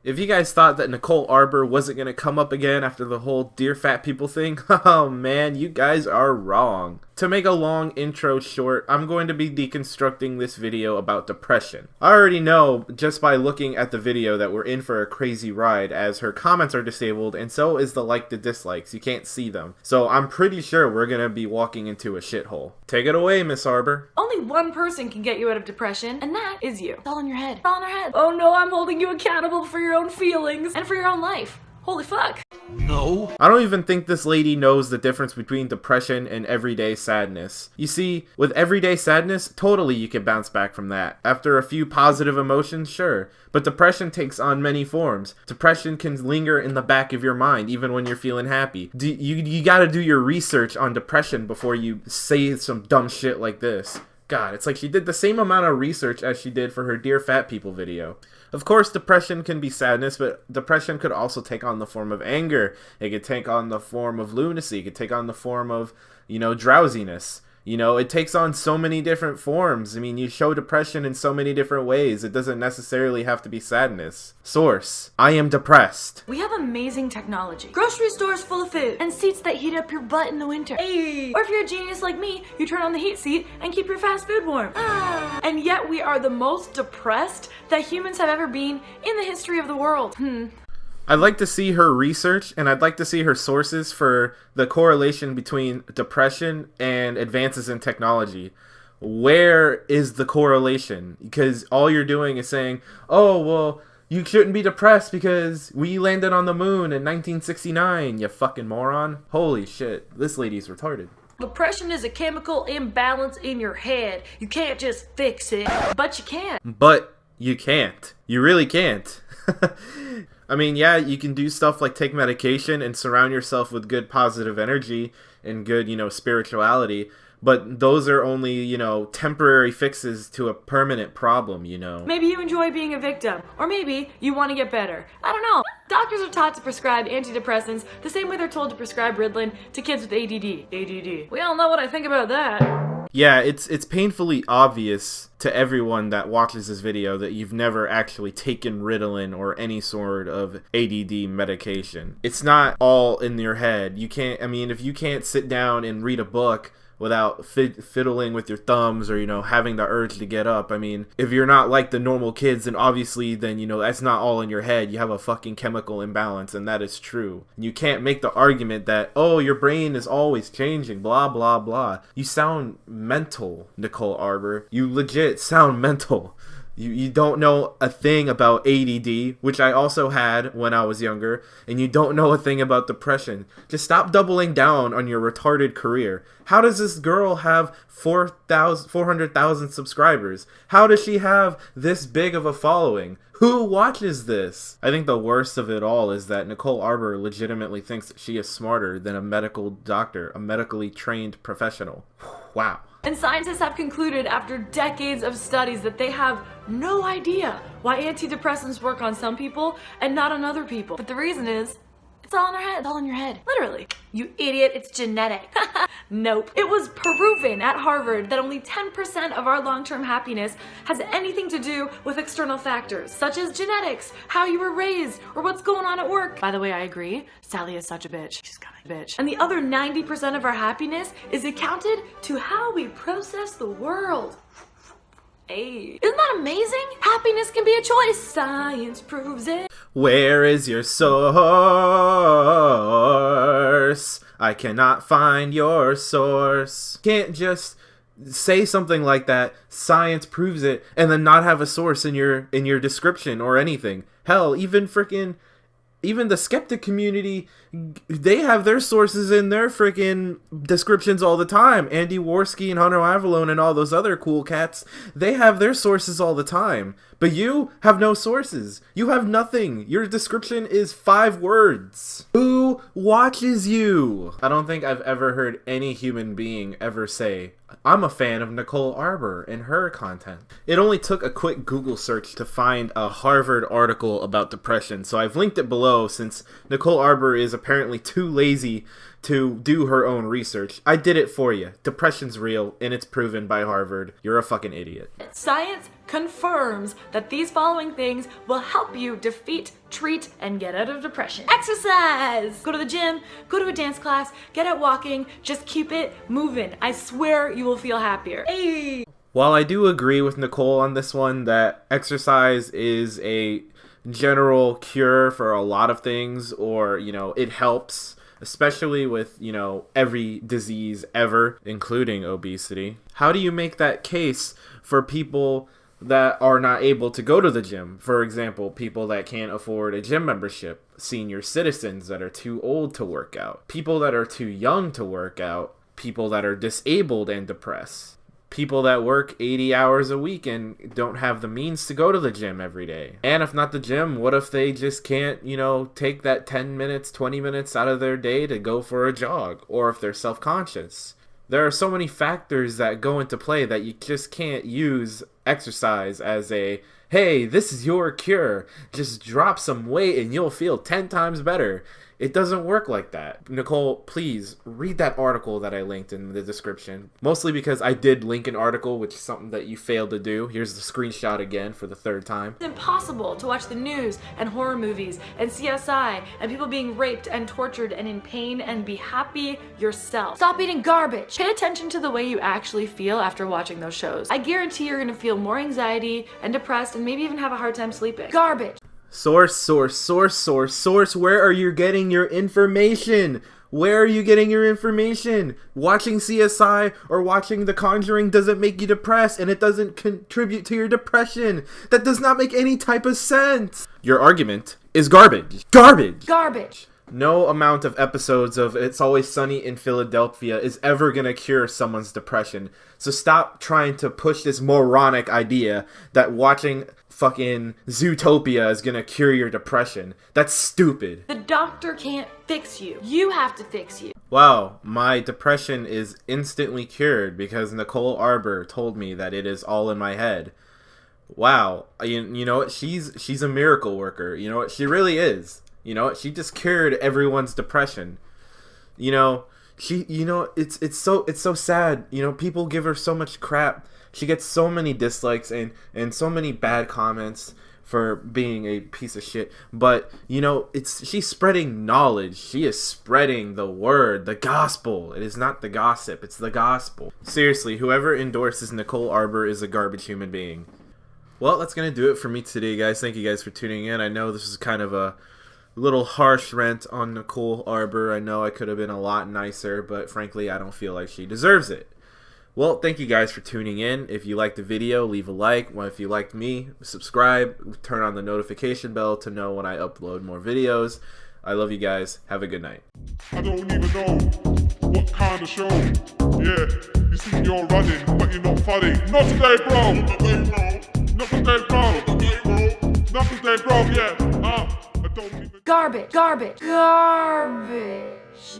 If you guys thought that Nicole Arbour wasn't going to come up again after the whole Dear Fat People thing, oh man, you guys are wrong. To make a long intro short, I'm going to be deconstructing this video about depression. I already know, just by looking at the video, that we're in for a crazy ride, as her comments are disabled, and so is the like to dislikes. You can't see them. So I'm pretty sure we're going to be walking into a shithole. Take it away, Miss Arbour. Only one person can get you out of depression, and that is you. It's all in your head. It's all in our head. Oh no, I'm holding you accountable for your own feelings and for your own life. Holy fuck. No. I don't even think this lady knows the difference between depression and everyday sadness. You see, with everyday sadness, totally you can bounce back from that. After a few positive emotions, sure. But depression takes on many forms. Depression can linger in the back of your mind even when you're feeling happy. You gotta do your research on depression before you say some dumb shit like this. God, it's like she did the same amount of research as she did for her Dear Fat People video. Of course, depression can be sadness, but depression could also take on the form of anger. It could take on the form of lunacy. It could take on the form of, drowsiness. It takes on so many different forms. I mean, you show depression in so many different ways. It doesn't necessarily have to be sadness. Source: I am depressed. We have amazing technology. Grocery stores full of food. And seats that heat up your butt in the winter. Hey. Or if you're a genius like me, you turn on the heat seat and keep your fast food warm. And yet we are the most depressed that humans have ever been in the history of the world. I'd like to see her research, and I'd like to see her sources for the correlation between depression and advances in technology. Where is the correlation? Because all you're doing is saying, oh, well, you shouldn't be depressed because we landed on the moon in 1969, you fucking moron. Holy shit, this lady's retarded. Depression is a chemical imbalance in your head. You can't just fix it, but you can. But you can't. You really can't. I mean, yeah, you can do stuff like take medication and surround yourself with good positive energy and good, spirituality. But those are only, temporary fixes to a permanent problem, Maybe you enjoy being a victim. Or maybe you want to get better. I don't know. Doctors are taught to prescribe antidepressants the same way they're told to prescribe Ritalin to kids with ADD. We all know what I think about that. Yeah, it's painfully obvious to everyone that watches this video that you've never actually taken Ritalin or any sort of ADD medication. It's not all in your head. If you can't sit down and read a book without fiddling with your thumbs or, having the urge to get up. I mean, if you're not like the normal kids, then obviously that's not all in your head. You have a fucking chemical imbalance, and that is true. You can't make the argument that, oh, your brain is always changing, blah, blah, blah. You sound mental, Nicole Arbour. You legit sound mental. You don't know a thing about ADD, which I also had when I was younger, and you don't know a thing about depression. Just stop doubling down on your retarded career. How does this girl have 400,000 subscribers? How does she have this big of a following? Who watches this? I think the worst of it all is that Nicole Arbour legitimately thinks that she is smarter than a medical doctor, a medically trained professional. Wow. And scientists have concluded after decades of studies that they have no idea why antidepressants work on some people and not on other people. But the reason is, it's all in our head. It's all in your head. Literally. You idiot, it's genetic. Nope. It was proven at Harvard that only 10% of our long-term happiness has anything to do with external factors, such as genetics, how you were raised, or what's going on at work. By the way, I agree. Sally is such a bitch. She's kind of a bitch. And the other 90% of our happiness is accounted to how we process the world. Hey, isn't that amazing? Happiness can be a choice. Science proves it. Where is your source? I cannot find your source. Can't just say something like that, science proves it, and then not have a source in your description or anything. Hell, even the skeptic community, they have their sources in their freaking descriptions all the time. Andy Worski and Hunter Avalone and all those other cool cats, they have their sources all the time. But you have no sources. You have nothing. Your description is 5 words. Who watches you? I don't think I've ever heard any human being ever say, I'm a fan of Nicole Arbour and her content. It only took a quick Google search to find a Harvard article about depression, so I've linked it below since Nicole Arbour is apparently too lazy to do her own research. I did it for you. Depression's real, and it's proven by Harvard. You're a fucking idiot. Science confirms that these following things will help you defeat, treat, and get out of depression. Exercise! Go to the gym, go to a dance class, get out walking, just keep it moving. I swear you will feel happier. Hey! While I do agree with Nicole on this one that exercise is a general cure for a lot of things, or, it helps, especially with, every disease ever, including obesity. How do you make that case for people that are not able to go to the gym? For example, people that can't afford a gym membership, senior citizens that are too old to work out, people that are too young to work out, people that are disabled and depressed, people that work 80 hours a week and don't have the means to go to the gym every day. And if not the gym, what if they just can't, take that 10 minutes, 20 minutes out of their day to go for a jog, or if they're self-conscious? There are so many factors that go into play that you just can't use exercise as a, hey, this is your cure. Just drop some weight and you'll feel 10 times better. It doesn't work like that. Nicole, please read that article that I linked in the description. Mostly because I did link an article, which is something that you failed to do. Here's the screenshot again for the third time. It's impossible to watch the news and horror movies and CSI and people being raped and tortured and in pain and be happy yourself. Stop eating garbage. Pay attention to the way you actually feel after watching those shows. I guarantee you're gonna feel more anxiety and depressed and maybe even have a hard time sleeping. Garbage. Source. Where are you getting your information? Where are you getting your information? Watching CSI or watching The Conjuring doesn't make you depressed, and it doesn't contribute to your depression. That does not make any type of sense. Your argument is garbage. Garbage. No amount of episodes of It's Always Sunny in Philadelphia is ever gonna cure someone's depression. So stop trying to push this moronic idea that watching fucking Zootopia is gonna cure your depression. That's stupid. The doctor can't fix you. You have to fix you. Wow, my depression is instantly cured because Nicole Arbour told me that it is all in my head. Wow, you know what? She's a miracle worker. You know what? She really is. You know, she just cured everyone's depression. It's so sad. People give her so much crap. She gets so many dislikes and so many bad comments for being a piece of shit. But, she's spreading knowledge. She is spreading the word, the gospel. It is not the gossip, it's the gospel. Seriously, whoever endorses Nicole Arbour is a garbage human being. Well, that's going to do it for me today, guys. Thank you guys for tuning in. I know this is kind of a little harsh rant on Nicole Arbour. I know I could have been a lot nicer, but frankly, I don't feel like she deserves it. Well, thank you guys for tuning in. If you liked the video, leave a like. Well, if you liked me, subscribe. Turn on the notification bell to know when I upload more videos. I love you guys. Have a good night. I don't even know what kind of show. Yeah, you see me all running, but you're not funny. Not today, bro. Not today, bro. Not today, bro. Yeah. I don't even. Garbage.